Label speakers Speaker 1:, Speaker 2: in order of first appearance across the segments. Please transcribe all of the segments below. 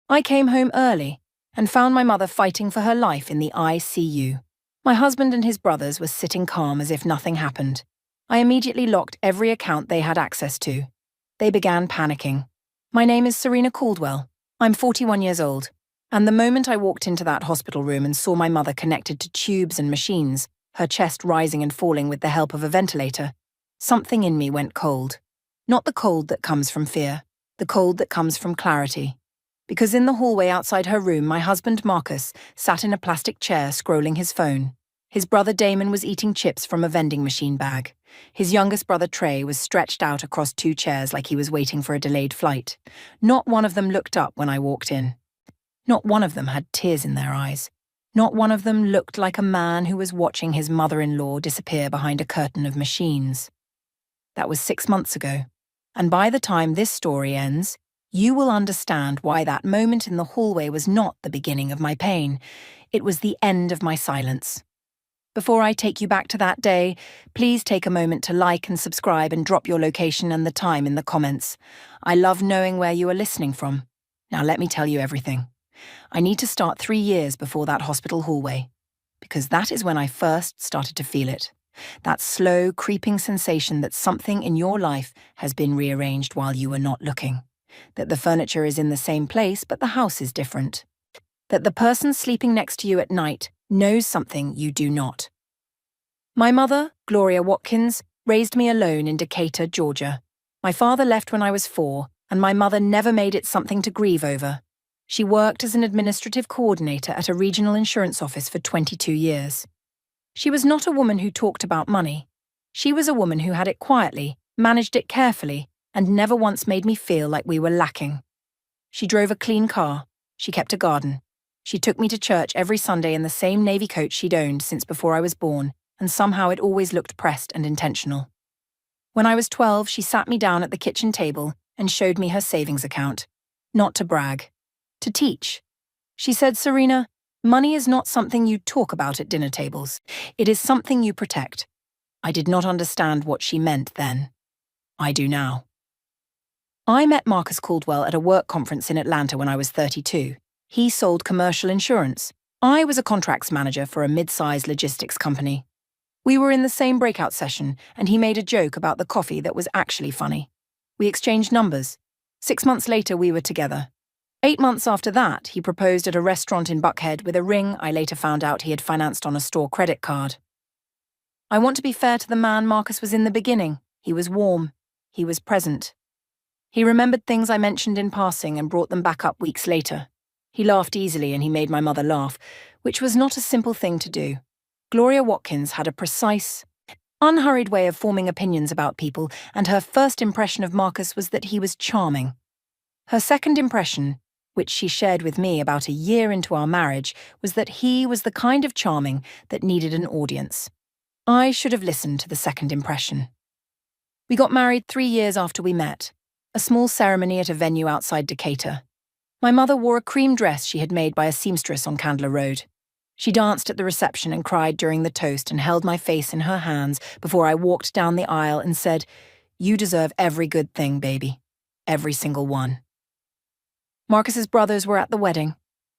Speaker 1: I came home early and found my mother fighting for her life in the ICU. My husband and his brothers were sitting calm as if nothing happened. I immediately locked every account they had access to. They began panicking. My name is Serena Caldwell. I'm 41 years old. And the moment I walked into that hospital room and saw my mother connected to tubes and machines, her chest rising and falling with the help of a ventilator, something in me went cold. Not the cold that comes from fear, the cold that comes from clarity. Because in the hallway outside her room, my husband Marcus sat in a plastic chair scrolling his phone. His brother Damon was eating chips from a vending machine bag. His youngest brother Trey was stretched out across two chairs like he was waiting for a delayed flight. Not one of them looked up when I walked in. Not one of them had tears in their eyes. Not one of them looked like a man who was watching his mother-in-law disappear behind a curtain of machines. That was 6 months ago, and by the time this story ends, you will understand why that moment in the hallway was not the beginning of my pain. It was the end of my silence. Before I take you back to that day, please take a moment to like and subscribe and drop your location and the time in the comments. I love knowing where you are listening from. Now let me tell you everything. I need to start 3 years before that hospital hallway, because that is when I first started to feel it. That slow, creeping sensation that something in your life has been rearranged while you were not looking. That the furniture is in the same place, but the house is different. That the person sleeping next to you at night knows something you do not. My mother, Gloria Watkins, raised me alone in Decatur, Georgia. My father left when I was 4, and my mother never made it something to grieve over. She worked as an administrative coordinator at a regional insurance office for 22 years. She was not a woman who talked about money. She was a woman who had it quietly, managed it carefully, and never once made me feel like we were lacking. She drove a clean car. She kept a garden. She took me to church every Sunday in the same navy coat she'd owned since before I was born, and somehow it always looked pressed and intentional. When I was 12, she sat me down at the kitchen table and showed me her savings account. Not to brag. To teach. She said, "Serena, money is not something you talk about at dinner tables. It is something you protect." I did not understand what she meant then. I do now. I met Marcus Caldwell at a work conference in Atlanta when I was 32. He sold commercial insurance. I was a contracts manager for a mid-sized logistics company. We were in the same breakout session, and he made a joke about the coffee that was actually funny. We exchanged numbers. 6 months later, we were together. 8 months after that, he proposed at a restaurant in Buckhead with a ring I later found out he had financed on a store credit card. I want to be fair to the man Marcus was in the beginning. He was warm. He was present. He remembered things I mentioned in passing and brought them back up weeks later. He laughed easily and he made my mother laugh, which was not a simple thing to do. Gloria Watkins had a precise, unhurried way of forming opinions about people, and her first impression of Marcus was that he was charming. Her second impression, which she shared with me about a year into our marriage, was that he was the kind of charming that needed an audience. I should have listened to the second impression. We got married 3 years after we met, a small ceremony at a venue outside Decatur. My mother wore a cream dress she had made by a seamstress on Candler Road. She danced at the reception and cried during the toast and held my face in her hands before I walked down the aisle and said, "You deserve every good thing, baby. Every single one." Marcus's brothers were at the wedding.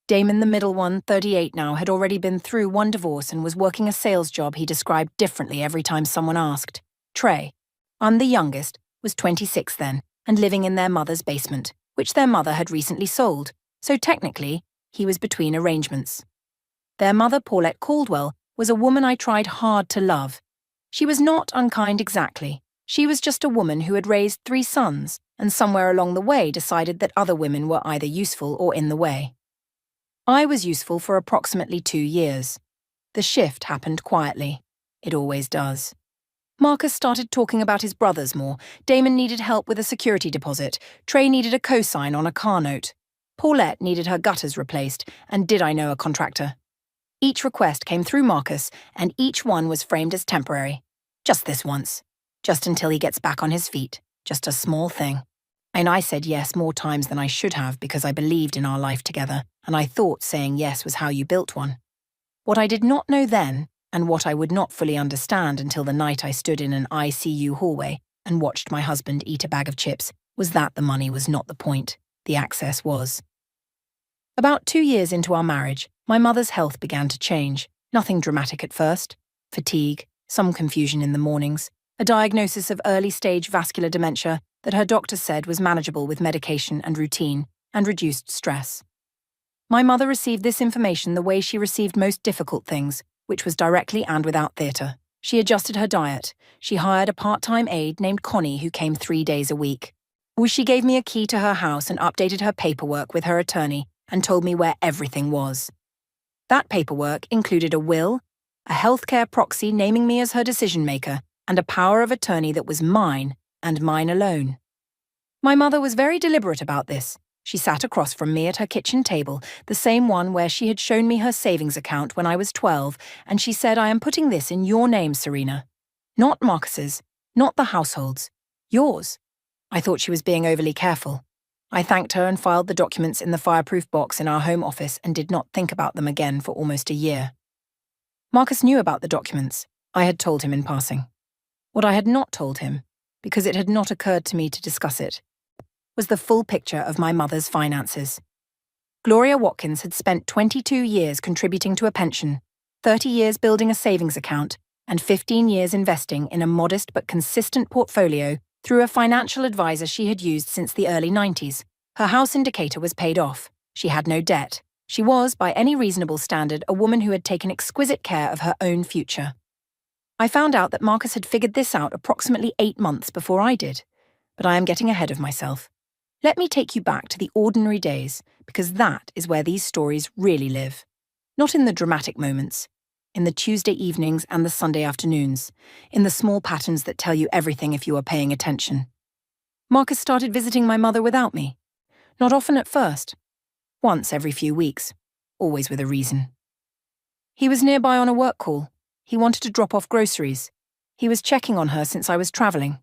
Speaker 1: Damon, the middle one, 38 now, had already been through one divorce and was working a sales job he described differently every time someone asked. Trey, I'm the youngest, was 26 then, and living in their mother's basement, which their mother had recently sold, so technically, he was between arrangements. Their mother, Paulette Caldwell, was a woman I tried hard to love. She was not unkind exactly. She was just a woman who had raised 3 sons, and somewhere along the way decided that other women were either useful or in the way. I was useful for approximately 2 years. The shift happened quietly. It always does. Marcus started talking about his brothers more. Damon needed help with a security deposit. Trey needed a cosign on a car note. Paulette needed her gutters replaced, and did I know a contractor? Each request came through Marcus, and each one was framed as temporary. Just this once. Just until he gets back on his feet. Just a small thing. And I said yes more times than I should have because I believed in our life together, and I thought saying yes was how you built one. What I did not know then, and what I would not fully understand until the night I stood in an ICU hallway and watched my husband eat a bag of chips, was that the money was not the point. The access was. About 2 years into our marriage, my mother's health began to change. Nothing dramatic at first. Fatigue, some confusion in the mornings, a diagnosis of early-stage vascular dementia that her doctor said was manageable with medication and routine, and reduced stress. My mother received this information the way she received most difficult things, which was directly and without theatre. She adjusted her diet. She hired a part-time aide named Connie who came 3 days a week. She gave me a key to her house and updated her paperwork with her attorney and told me where everything was. That paperwork included a will, a healthcare proxy naming me as her decision-maker, and a power of attorney that was mine and mine alone. My mother was very deliberate about this. She sat across from me at her kitchen table, the same one where she had shown me her savings account when I was 12, and she said, "I am putting this in your name, Serena. Not Marcus's, not the household's. Yours." I thought she was being overly careful. I thanked her and filed the documents in the fireproof box in our home office and did not think about them again for almost a year. Marcus knew about the documents. I had told him in passing. What I had not told him, because it had not occurred to me to discuss it, was the full picture of my mother's finances. Gloria Watkins had spent 22 years contributing to a pension, 30 years building a savings account, and 15 years investing in a modest but consistent portfolio through a financial advisor she had used since the early 90s. Her house indicator was paid off. She had no debt. She was, by any reasonable standard, a woman who had taken exquisite care of her own future. I found out that Marcus had figured this out approximately 8 months before I did, but I am getting ahead of myself. Let me take you back to the ordinary days, because that is where these stories really live. Not in the dramatic moments, in the Tuesday evenings and the Sunday afternoons, in the small patterns that tell you everything if you are paying attention. Marcus started visiting my mother without me. Not often at first. Once every few weeks, always with a reason. He was nearby on a work call. He wanted to drop off groceries. He was checking on her since I was travelling.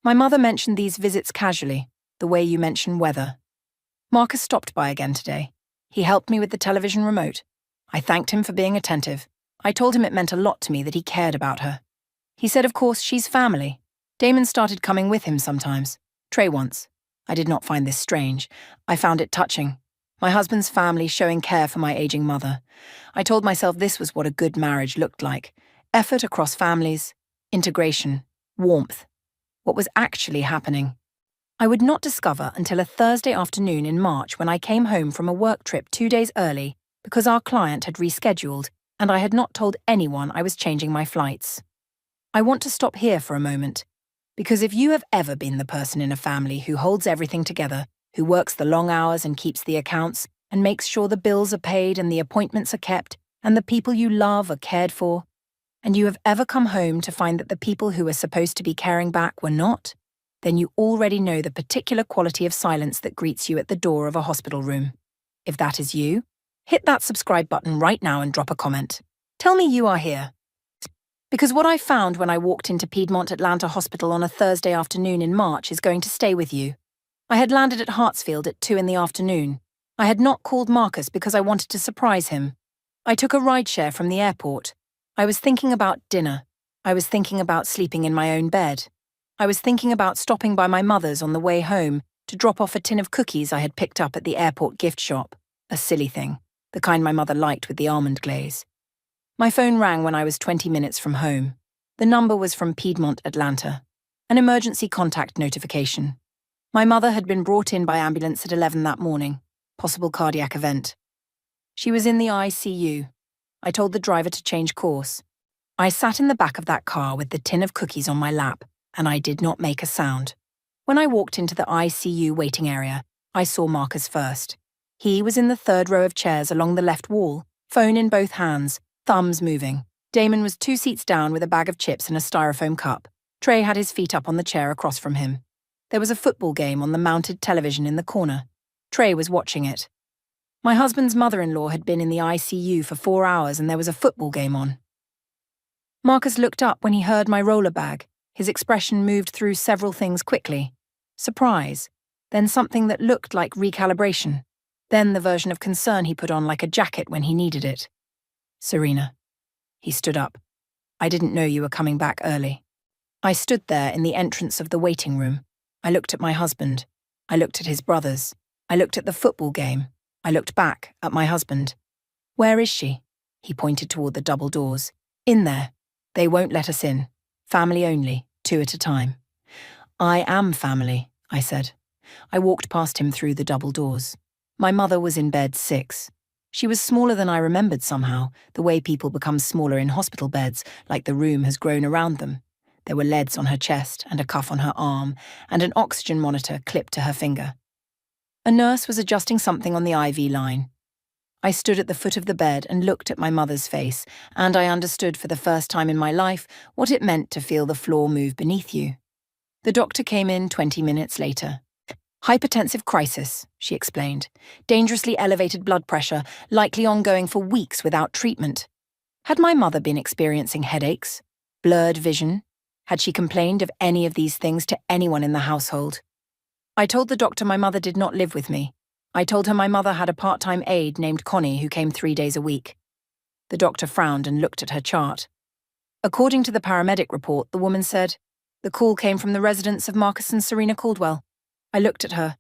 Speaker 1: My mother mentioned these visits casually, the way you mention weather. Marcus stopped by again today. He helped me with the television remote. I thanked him for being attentive. I told him it meant a lot to me that he cared about her. He said, of course, she's family. Damon started coming with him sometimes. Trey once. I did not find this strange. I found it touching. My husband's family showing care for my aging mother. I told myself this was what a good marriage looked like. Effort across families, integration, warmth. What was actually happening. I would not discover until a Thursday afternoon in March when I came home from a work trip 2 days early because our client had rescheduled and I had not told anyone I was changing my flights. I want to stop here for a moment, because if you have ever been the person in a family who holds everything together, who works the long hours and keeps the accounts and makes sure the bills are paid and the appointments are kept and the people you love are cared for, and you have ever come home to find that the people who were supposed to be caring back were not, then you already know the particular quality of silence that greets you at the door of a hospital room. If that is you, hit that subscribe button right now and drop a comment. Tell me you are here. Because what I found when I walked into Piedmont Atlanta Hospital on a Thursday afternoon in March is going to stay with you. I had landed at Hartsfield at 2 in the afternoon. I had not called Marcus because I wanted to surprise him. I took a rideshare from the airport. I was thinking about dinner. I was thinking about sleeping in my own bed. I was thinking about stopping by my mother's on the way home to drop off a tin of cookies I had picked up at the airport gift shop. A silly thing, the kind my mother liked with the almond glaze. My phone rang when I was 20 minutes from home. The number was from Piedmont, Atlanta. An emergency contact notification. My mother had been brought in by ambulance at 11 that morning. Possible cardiac event. She was in the ICU. I told the driver to change course. I sat in the back of that car with the tin of cookies on my lap, and I did not make a sound. When I walked into the ICU waiting area, I saw Marcus first. He was in the third row of chairs along the left wall, phone in both hands, thumbs moving. Damon was 2 seats down with a bag of chips and a styrofoam cup. Trey had his feet up on the chair across from him. There was a football game on the mounted television in the corner. Trey was watching it. My husband's mother-in-law had been in the ICU for 4 hours and there was a football game on. Marcus looked up when he heard my roller bag. His expression moved through several things quickly. Surprise, then something that looked like recalibration, then the version of concern he put on like a jacket when he needed it. Serena. He stood up. I didn't know you were coming back early. I stood there in the entrance of the waiting room. I looked at my husband. I looked at his brothers. I looked at the football game. I looked back at my husband. "Where is she?" He pointed toward the double doors. "In there. They won't let us in. Family only, 2 at a time." "I am family," I said. I walked past him through the double doors. My mother was in bed 6. She was smaller than I remembered somehow, the way people become smaller in hospital beds, like the room has grown around them. There were leads on her chest and a cuff on her arm, and an oxygen monitor clipped to her finger. A nurse was adjusting something on the IV line. I stood at the foot of the bed and looked at my mother's face, and I understood for the first time in my life what it meant to feel the floor move beneath you. The doctor came in 20 minutes later. "Hypertensive crisis," she explained. "Dangerously elevated blood pressure, likely ongoing for weeks without treatment." Had my mother been experiencing headaches? Blurred vision? Had she complained of any of these things to anyone in the household? I told the doctor my mother did not live with me. I told her my mother had a part-time aide named Connie who came 3 days a week. The doctor frowned and looked at her chart. According to the paramedic report, the woman said, "The call came from the residence of Marcus and Serena Caldwell." I looked at her.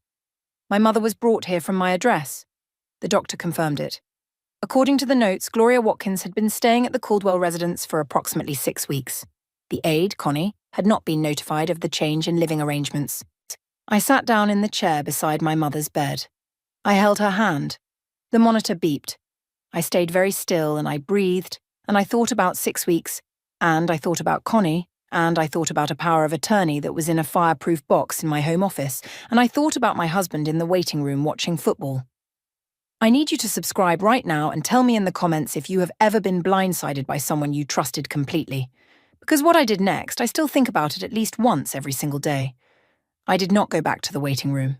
Speaker 1: "My mother was brought here from my address." The doctor confirmed it. According to the notes, Gloria Watkins had been staying at the Caldwell residence for approximately 6 weeks. The aide, Connie, had not been notified of the change in living arrangements. I sat down in the chair beside my mother's bed. I held her hand. The monitor beeped. I stayed very still and I breathed, and I thought about 6 weeks, and I thought about Connie, and I thought about a power of attorney that was in a fireproof box in my home office, and I thought about my husband in the waiting room watching football. I need you to subscribe right now and tell me in the comments if you have ever been blindsided by someone you trusted completely. Because what I did next, I still think about it at least once every single day. I did not go back to the waiting room.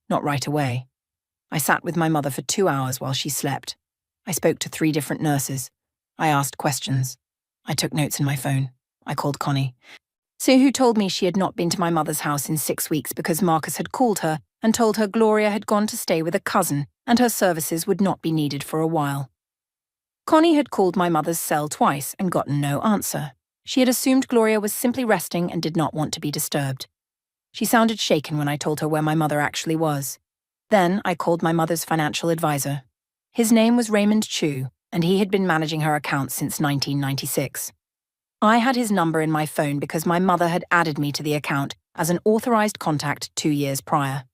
Speaker 1: Not right away. I sat with my mother for 2 hours while she slept. I spoke to 3 different nurses. I asked questions. I took notes in my phone. I called Connie. So who told me she had not been to my mother's house in 6 weeks because Marcus had called her and told her Gloria had gone to stay with a cousin and her services would not be needed for a while. Connie had called my mother's cell twice and gotten no answer. She had assumed Gloria was simply resting and did not want to be disturbed. She sounded shaken when I told her where my mother actually was. Then I called my mother's financial advisor. His name was Raymond Chu, and he had been managing her accounts since 1996. I had his number in my phone because my mother had added me to the account as an authorized contact 2 years prior.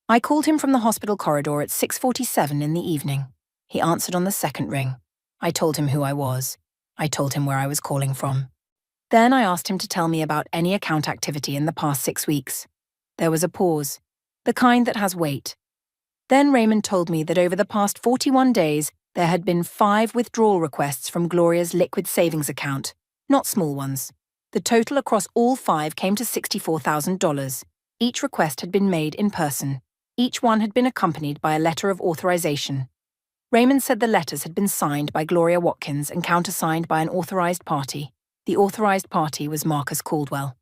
Speaker 1: I called him from the hospital corridor at 6:47 in the evening. He answered on the second ring. I told him who I was. I told him where I was calling from. Then I asked him to tell me about any account activity in the past 6 weeks. There was a pause, the kind that has weight. Then Raymond told me that over the past 41 days, there had been 5 withdrawal requests from Gloria's liquid savings account, not small ones. The total across all 5 came to $64,000. Each request had been made in person. Each one had been accompanied by a letter of authorization. Raymond said the letters had been signed by Gloria Watkins and countersigned by an authorized party. The authorized party was Marcus Caldwell.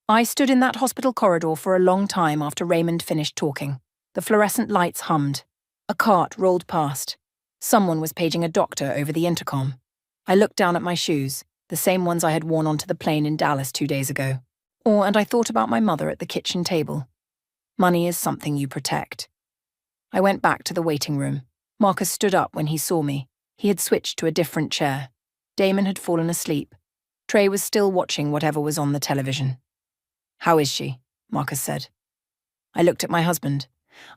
Speaker 1: I stood in that hospital corridor for a long time after Raymond finished talking. The fluorescent lights hummed. A cart rolled past. Someone was paging a doctor over the intercom. I looked down at my shoes, the same ones I had worn onto the plane in Dallas 2 days ago. And I thought about my mother at the kitchen table. Money is something you protect. I went back to the waiting room. Marcus stood up when he saw me. He had switched to a different chair. Damon had fallen asleep. Trey was still watching whatever was on the television. "How is she?" Marcus said. I looked at my husband.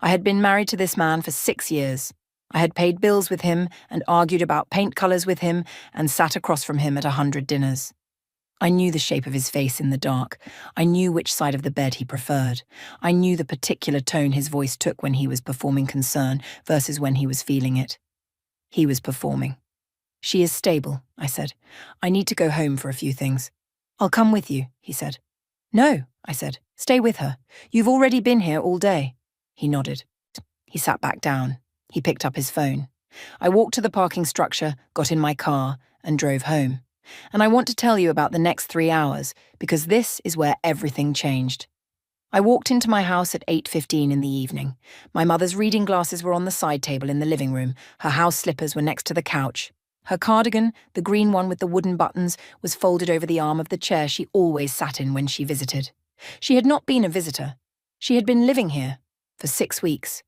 Speaker 1: I had been married to this man for 6 years. I had paid bills with him and argued about paint colors with him and sat across from him at 100 dinners. I knew the shape of his face in the dark. I knew which side of the bed he preferred. I knew the particular tone his voice took when he was performing concern versus when he was feeling it. He was performing. "She is stable," I said. "I need to go home for a few things." "I'll come with you," he said. "No," I said. "Stay with her. You've already been here all day." He nodded. He sat back down. He picked up his phone. I walked to the parking structure, got in my car, and drove home. And I want to tell you about the next 3 hours, because this is where everything changed. I walked into my house at 8:15 in the evening. My mother's reading glasses were on the side table in the living room. Her house slippers were next to the couch. Her cardigan, the green one with the wooden buttons, was folded over the arm of the chair she always sat in when she visited. She had not been a visitor. She had been living here for 6 weeks.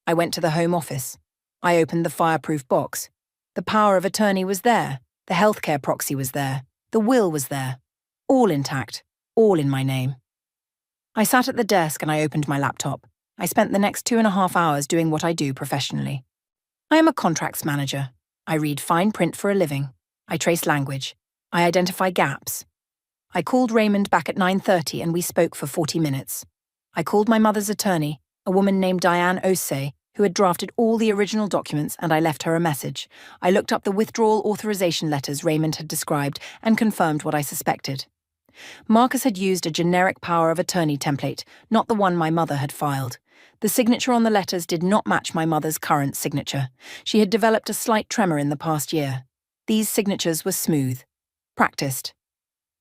Speaker 1: I went to the Home Office. I opened the fireproof box. The power of attorney was there. The healthcare proxy was there. The will was there. All intact. All in my name. I sat at the desk and I opened my laptop. I spent the next 2.5 hours doing what I do professionally. I am a contracts manager. I read fine print for a living. I trace language. I identify gaps. I called Raymond back at 9:30 and we spoke for 40 minutes. I called my mother's attorney, a woman named Diane Osei, who had drafted all the original documents, and I left her a message. I looked up the withdrawal authorization letters Raymond had described and confirmed what I suspected. Marcus had used a generic power of attorney template, not the one my mother had filed. The signature on the letters did not match my mother's current signature. She had developed a slight tremor in the past year. These signatures were smooth. Practiced.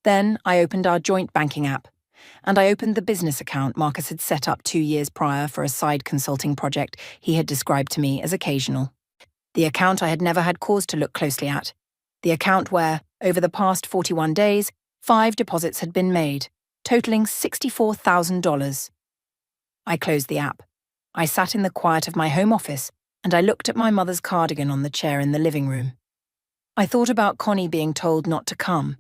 Speaker 1: Then I opened our joint banking app, and I opened the business account Marcus had set up 2 years prior for a side consulting project he had described to me as occasional. The account I had never had cause to look closely at. The account where, over the past 41 days, 5 deposits had been made, totaling $64,000. I closed the app. I sat in the quiet of my home office, and I looked at my mother's cardigan on the chair in the living room. I thought about Connie being told not to come.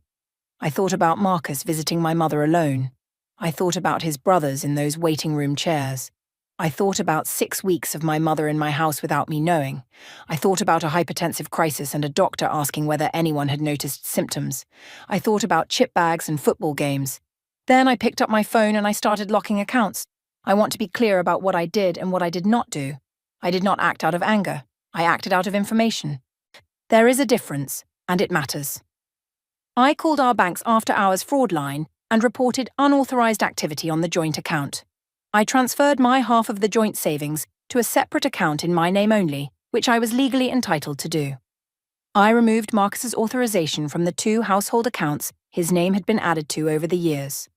Speaker 1: I thought about Marcus visiting my mother alone. I thought about his brothers in those waiting room chairs. I thought about 6 weeks of my mother in my house without me knowing. I thought about a hypertensive crisis and a doctor asking whether anyone had noticed symptoms. I thought about chip bags and football games. Then I picked up my phone and I started locking accounts. I want to be clear about what I did and what I did not do. I did not act out of anger. I acted out of information. There is a difference, and it matters. I called our bank's after-hours fraud line and reported unauthorized activity on the joint account. I transferred my half of the joint savings to a separate account in my name only, which I was legally entitled to do. I removed Marcus's authorization from the 2 household accounts his name had been added to over the years.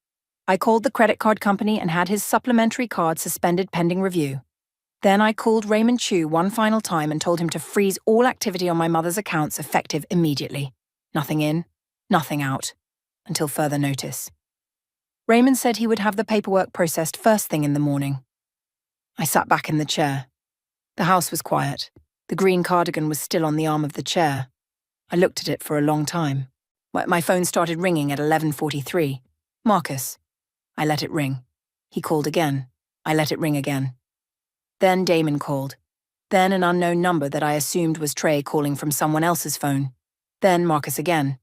Speaker 1: I called the credit card company and had his supplementary card suspended pending review. Then I called Raymond Chu one final time and told him to freeze all activity on my mother's accounts effective immediately. Nothing in, nothing out, until further notice. Raymond said he would have the paperwork processed first thing in the morning. I sat back in the chair. The house was quiet. The green cardigan was still on the arm of the chair. I looked at it for a long time. My phone started ringing at 11:43. Marcus. I let it ring. He called again. I let it ring again. Then Damon called. Then an unknown number that I assumed was Trey calling from someone else's phone. Then Marcus again.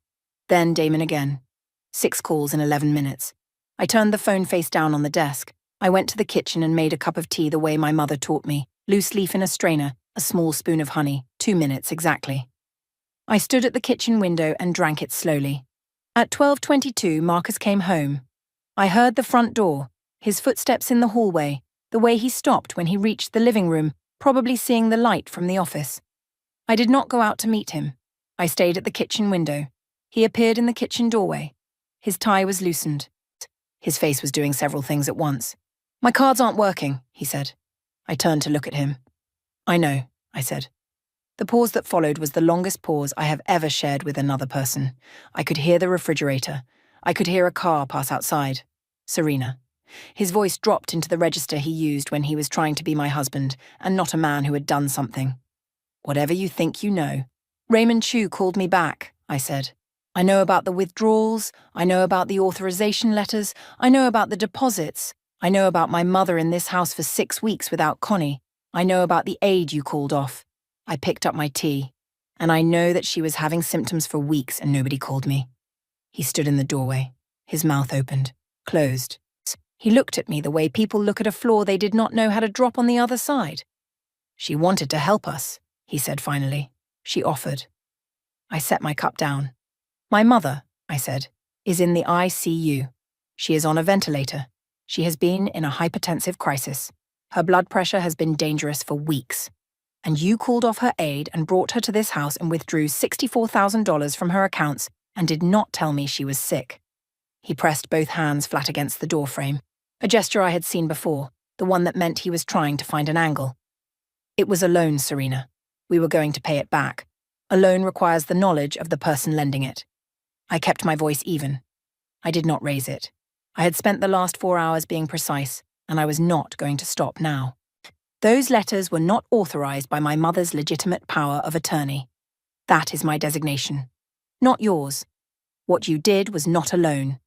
Speaker 1: Then Damon again. 6 calls in 11 minutes. I turned the phone face down on the desk. I went to the kitchen and made a cup of tea the way my mother taught me, loose leaf in a strainer, a small spoon of honey, 2 minutes exactly. I stood at the kitchen window and drank it slowly. At 12:22, Marcus came home. I heard the front door, his footsteps in the hallway, the way he stopped when he reached the living room, probably seeing the light from the office. I did not go out to meet him. I stayed at the kitchen window. He appeared in the kitchen doorway. His tie was loosened. His face was doing several things at once. "My cards aren't working," he said. I turned to look at him. "I know," I said. The pause that followed was the longest pause I have ever shared with another person. I could hear the refrigerator. I could hear a car pass outside. Serena. His voice dropped into the register he used when he was trying to be my husband, and not a man who had done something. "Whatever you think you know." "Raymond Chu called me back," I said. "I know about the withdrawals, I know about the authorization letters, I know about the deposits, I know about my mother in this house for 6 weeks without Connie, I know about the aide you called off." I picked up my tea, and I know that she was having symptoms for weeks and nobody called me. He stood in the doorway, his mouth opened, closed. He looked at me the way people look at a floor they did not know how to drop on the other side. "She wanted to help us," he said finally. "She offered." I set my cup down. "My mother," I said, "is in the ICU. She is on a ventilator. She has been in a hypertensive crisis. Her blood pressure has been dangerous for weeks. And you called off her aide and brought her to this house and withdrew $64,000 from her accounts and did not tell me she was sick." He pressed both hands flat against the doorframe, a gesture I had seen before, the one that meant he was trying to find an angle. "It was a loan, Serena. We were going to pay it back. A loan requires the knowledge of the person lending it." I kept my voice even. I did not raise it. I had spent the last 4 hours being precise, and I was not going to stop now. Those letters were not authorized by my mother's legitimate power of attorney. That is my designation. Not yours. What you did was not a loan.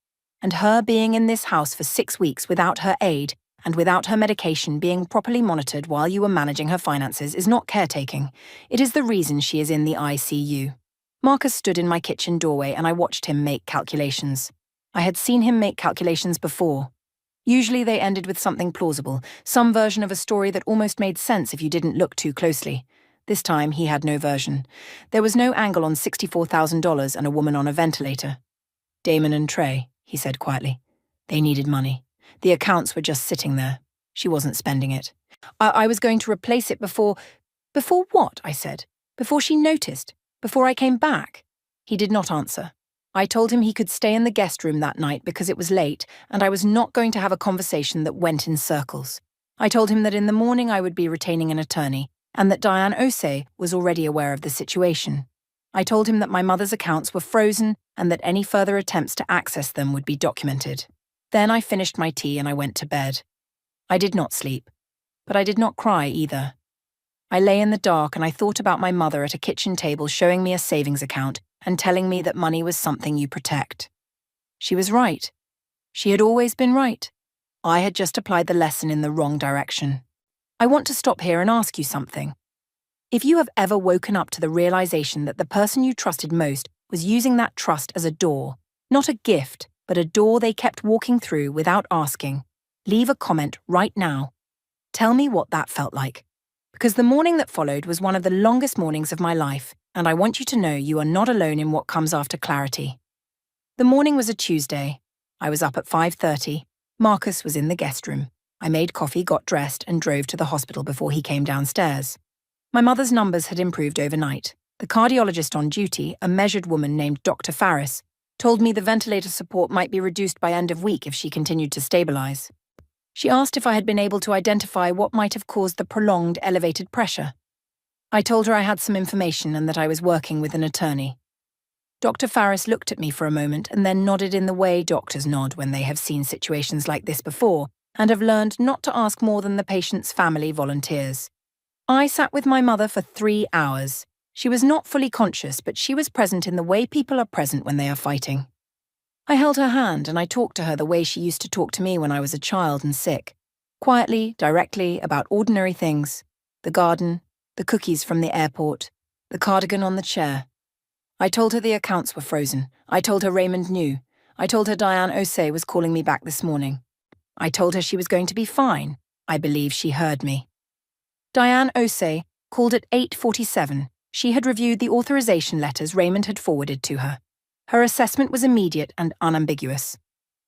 Speaker 1: And her being in this house for 6 weeks without her aid and without her medication being properly monitored while you were managing her finances is not caretaking. It is the reason she is in the ICU. Marcus stood in my kitchen doorway and I watched him make calculations. I had seen him make calculations before. Usually they ended with something plausible, some version of a story that almost made sense if you didn't look too closely. This time he had no version. There was no angle on $64,000 and a woman on a ventilator. Damon and Trey, he said quietly. They needed money. The accounts were just sitting there. She wasn't spending it. I was going to replace it before... Before what? I said. Before she noticed. Before I came back. He did not answer. I told him he could stay in the guest room that night because it was late and I was not going to have a conversation that went in circles. I told him that in the morning I would be retaining an attorney and that Diane Osei was already aware of the situation. I told him that my mother's accounts were frozen and that any further attempts to access them would be documented. Then I finished my tea and I went to bed. I did not sleep, but I did not cry either. I lay in the dark and I thought about my mother at a kitchen table showing me a savings account and telling me that money was something you protect. She was right. She had always been right. I had just applied the lesson in the wrong direction. I want to stop here and ask you something. If you have ever woken up to the realization that the person you trusted most was using that trust as a door, not a gift, but a door they kept walking through without asking, leave a comment right now. Tell me what that felt like. Because the morning that followed was one of the longest mornings of my life, and I want you to know you are not alone in what comes after clarity. The morning was a Tuesday. I was up at 5:30. Marcus was in the guest room. I made coffee, got dressed, and drove to the hospital before he came downstairs. My mother's numbers had improved overnight. The cardiologist on duty, a measured woman named Dr. Farris, told me the ventilator support might be reduced by end of week if she continued to stabilize. She asked if I had been able to identify what might have caused the prolonged elevated pressure. I told her I had some information and that I was working with an attorney. Dr. Farris looked at me for a moment and then nodded in the way doctors nod when they have seen situations like this before and have learned not to ask more than the patient's family volunteers. I sat with my mother for 3 hours. She was not fully conscious, but she was present in the way people are present when they are fighting. I held her hand and I talked to her the way she used to talk to me when I was a child and sick. Quietly, directly, about ordinary things. The garden, the cookies from the airport, the cardigan on the chair. I told her the accounts were frozen. I told her Raymond knew. I told her Diane Osei was calling me back this morning. I told her she was going to be fine. I believe she heard me. Diane Osei called at 8:47. She had reviewed the authorization letters Raymond had forwarded to her. Her assessment was immediate and unambiguous.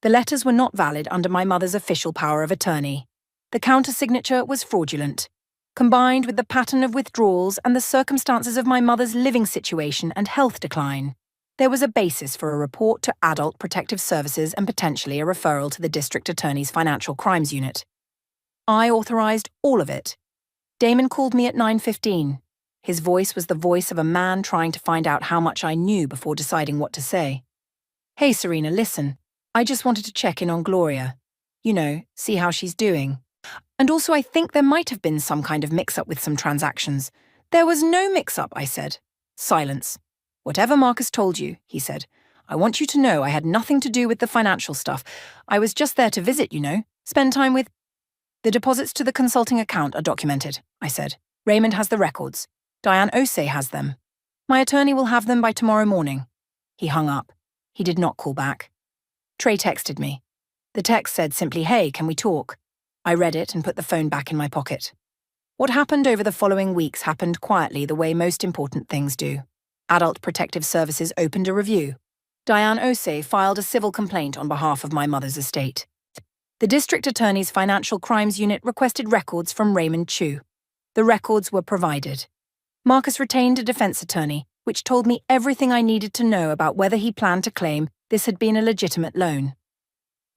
Speaker 1: The letters were not valid under my mother's official power of attorney. The counter-signature was fraudulent. Combined with the pattern of withdrawals and the circumstances of my mother's living situation and health decline, there was a basis for a report to Adult Protective Services and potentially a referral to the District Attorney's Financial Crimes Unit. I authorized all of it. Damon called me at 9:15. His voice was the voice of a man trying to find out how much I knew before deciding what to say. Hey, Serena, listen. I just wanted to check in on Gloria. You know, see how she's doing. And also I think there might have been some kind of mix-up with some transactions. There was no mix-up, I said. Silence. Whatever Marcus told you, he said. I want you to know I had nothing to do with the financial stuff. I was just there to visit, you know, spend time with... The deposits to the consulting account are documented, I said. Raymond has the records. Diane Osei has them. My attorney will have them by tomorrow morning. He hung up. He did not call back. Trey texted me. The text said simply, hey, can we talk? I read it and put the phone back in my pocket. What happened over the following weeks happened quietly the way most important things do. Adult Protective Services opened a review. Diane Osei filed a civil complaint on behalf of my mother's estate. The District Attorney's Financial Crimes Unit requested records from Raymond Chu. The records were provided. Marcus retained a defense attorney, which told me everything I needed to know about whether he planned to claim this had been a legitimate loan.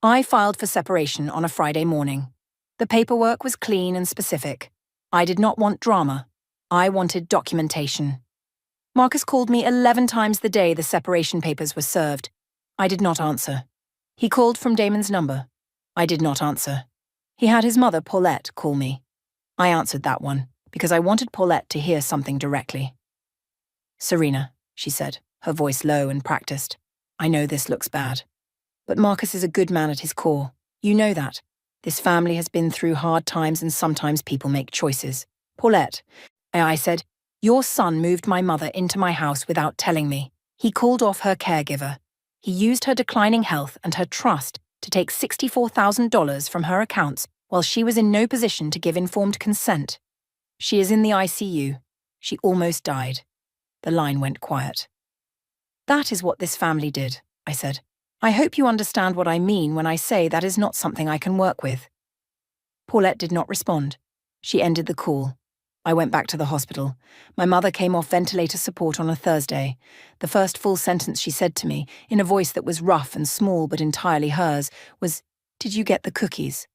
Speaker 1: I filed for separation on a Friday morning. The paperwork was clean and specific. I did not want drama. I wanted documentation. Marcus called me 11 times the day the separation papers were served. I did not answer. He called from Damon's number. I did not answer. He had his mother, Paulette, call me. I answered that one, because I wanted Paulette to hear something directly. "Serena," she said, her voice low and practiced, "I know this looks bad. But Marcus is a good man at his core. You know that. This family has been through hard times and sometimes people make choices. Paulette," I said, "your son moved my mother into my house without telling me. He called off her caregiver. He used her declining health and her trust to take $64,000 from her accounts while she was in no position to give informed consent. She is in the ICU. She almost died." The line went quiet. "That is what this family did," I said. "I hope you understand what I mean when I say that is not something I can work with." Paulette did not respond. She ended the call. I went back to the hospital. My mother came off ventilator support on a Thursday. The first full sentence she said to me, in a voice that was rough and small but entirely hers, was, "Did you get the cookies?"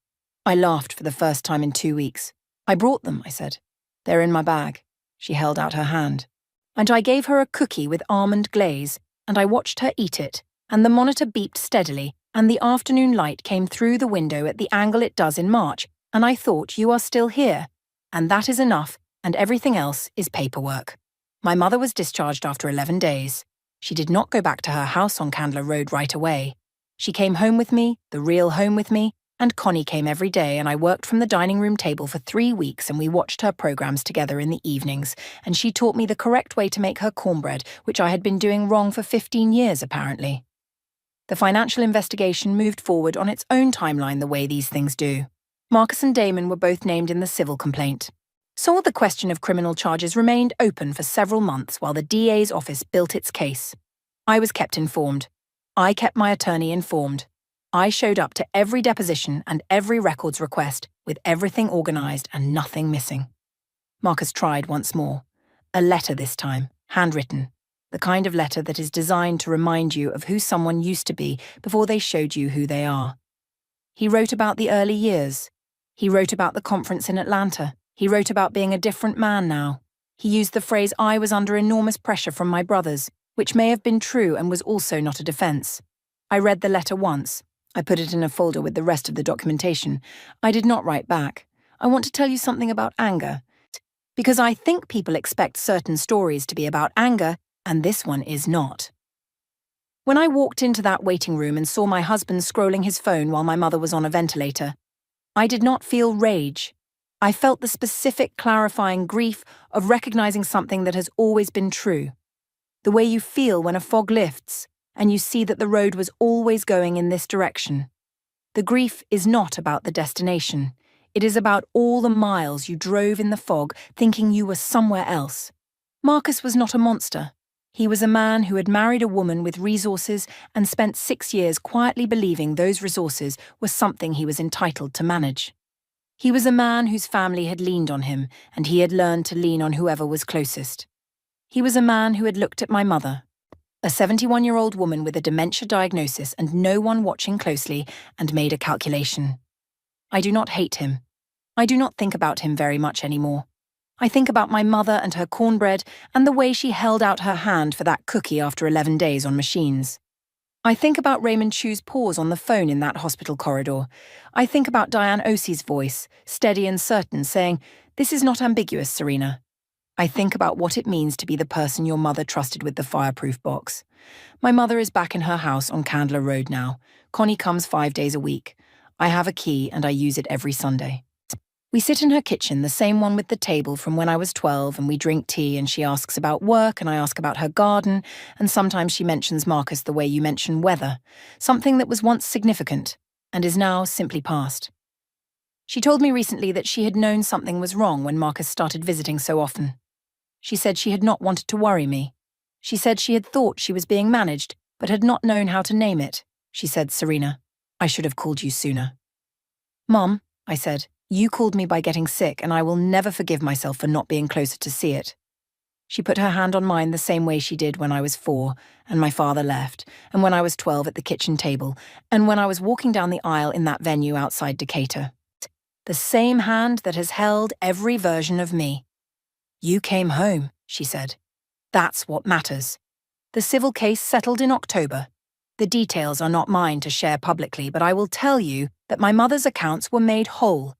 Speaker 1: I laughed for the first time in 2 weeks. "I brought them," I said. "They're in my bag." She held out her hand. And I gave her a cookie with almond glaze, and I watched her eat it, and the monitor beeped steadily, and the afternoon light came through the window at the angle it does in March, and I thought, you are still here. And that is enough, and everything else is paperwork. My mother was discharged after 11 days. She did not go back to her house on Candler Road right away. She came home with me, the real home with me, and Connie came every day, and I worked from the dining room table for 3 weeks, and we watched her programs together in the evenings, and she taught me the correct way to make her cornbread, which I had been doing wrong for 15 years, apparently. The financial investigation moved forward on its own timeline the way these things do. Marcus and Damon were both named in the civil complaint. So the question of criminal charges remained open for several months while the DA's office built its case. I was kept informed. I kept my attorney informed. I showed up to every deposition and every records request, with everything organised and nothing missing. Marcus tried once more. A letter this time, handwritten. The kind of letter that is designed to remind you of who someone used to be before they showed you who they are. He wrote about the early years. He wrote about the conference in Atlanta. He wrote about being a different man now. He used the phrase, "I was under enormous pressure from my brothers," which may have been true and was also not a defence. I read the letter once. I put it in a folder with the rest of the documentation. I did not write back. I want to tell you something about anger. Because I think people expect certain stories to be about anger, and this one is not. When I walked into that waiting room and saw my husband scrolling his phone while my mother was on a ventilator, I did not feel rage. I felt the specific clarifying grief of recognizing something that has always been true. The way you feel when a fog lifts and you see that the road was always going in this direction. The grief is not about the destination. It is about all the miles you drove in the fog thinking you were somewhere else. Marcus was not a monster. He was a man who had married a woman with resources and spent 6 years quietly believing those resources were something he was entitled to manage. He was a man whose family had leaned on him, and he had learned to lean on whoever was closest. He was a man who had looked at my mother, a 71-year-old woman with a dementia diagnosis and no one watching closely, and made a calculation. I do not hate him. I do not think about him very much anymore. I think about my mother and her cornbread and the way she held out her hand for that cookie after 11 days on machines. I think about Raymond Chu's pause on the phone in that hospital corridor. I think about Diane Osie's voice, steady and certain, saying, "This is not ambiguous, Serena." I think about what it means to be the person your mother trusted with the fireproof box. My mother is back in her house on Candler Road now. Connie comes 5 days a week. I have a key and I use it every Sunday. We sit in her kitchen, the same one with the table from when I was 12, and we drink tea and she asks about work and I ask about her garden, and sometimes she mentions Marcus the way you mention weather, something that was once significant and is now simply past. She told me recently that she had known something was wrong when Marcus started visiting so often. She said she had not wanted to worry me. She said she had thought she was being managed, but had not known how to name it. She said, "Serena, I should have called you sooner." "Mom," I said, "you called me by getting sick, and I will never forgive myself for not being closer to see it." She put her hand on mine the same way she did when I was 4, and my father left, and when I was 12 at the kitchen table, and when I was walking down the aisle in that venue outside Decatur. The same hand that has held every version of me. "You came home," she said. "That's what matters." The civil case settled in October. The details are not mine to share publicly, but I will tell you that my mother's accounts were made whole.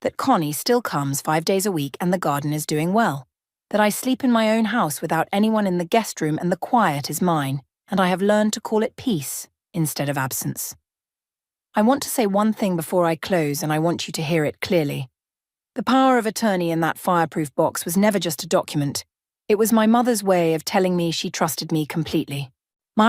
Speaker 1: that Connie still comes 5 days a week and the garden is doing well, that I sleep in my own house without anyone in the guest room and the quiet is mine, and I have learned to call it peace instead of absence. I want to say one thing before I close, and I want you to hear it clearly. The power of attorney in that fireproof box was never just a document. It was my mother's way of telling me she trusted me completely.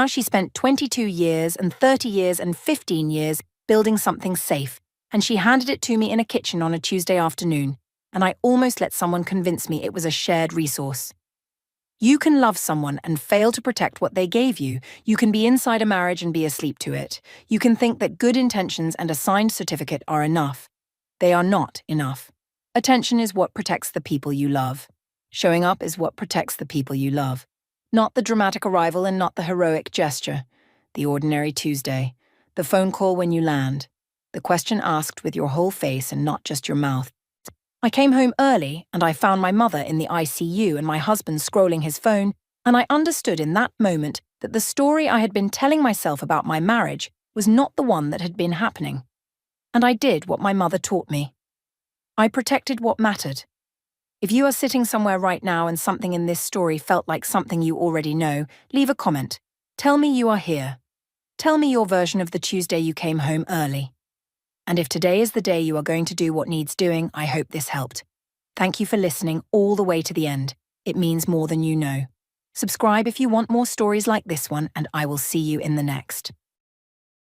Speaker 1: She spent 22 years and 30 years and 15 years building something safe, and she handed it to me in a kitchen on a Tuesday afternoon, and I almost let someone convince me it was a shared resource. You can love someone and fail to protect what they gave you. You can be inside a marriage and be asleep to it. You can think that good intentions and a signed certificate are enough. They are not enough. Attention is what protects the people you love. Showing up is what protects the people you love. Not the dramatic arrival and not the heroic gesture. The ordinary Tuesday. The phone call when you land. The question asked with your whole face and not just your mouth. I came home early and I found my mother in the ICU and my husband scrolling his phone, and I understood in that moment that the story I had been telling myself about my marriage was not the one that had been happening. And I did what my mother taught me. I protected what mattered. If you are sitting somewhere right now and something in this story felt like something you already know, leave a comment. Tell me you are here. Tell me your version of the Tuesday you came home early. And if today is the day you are going to do what needs doing, I hope this helped. Thank you for listening all the way to the end. It means more than you know. Subscribe if you want more stories like this one, and I will see you in the next.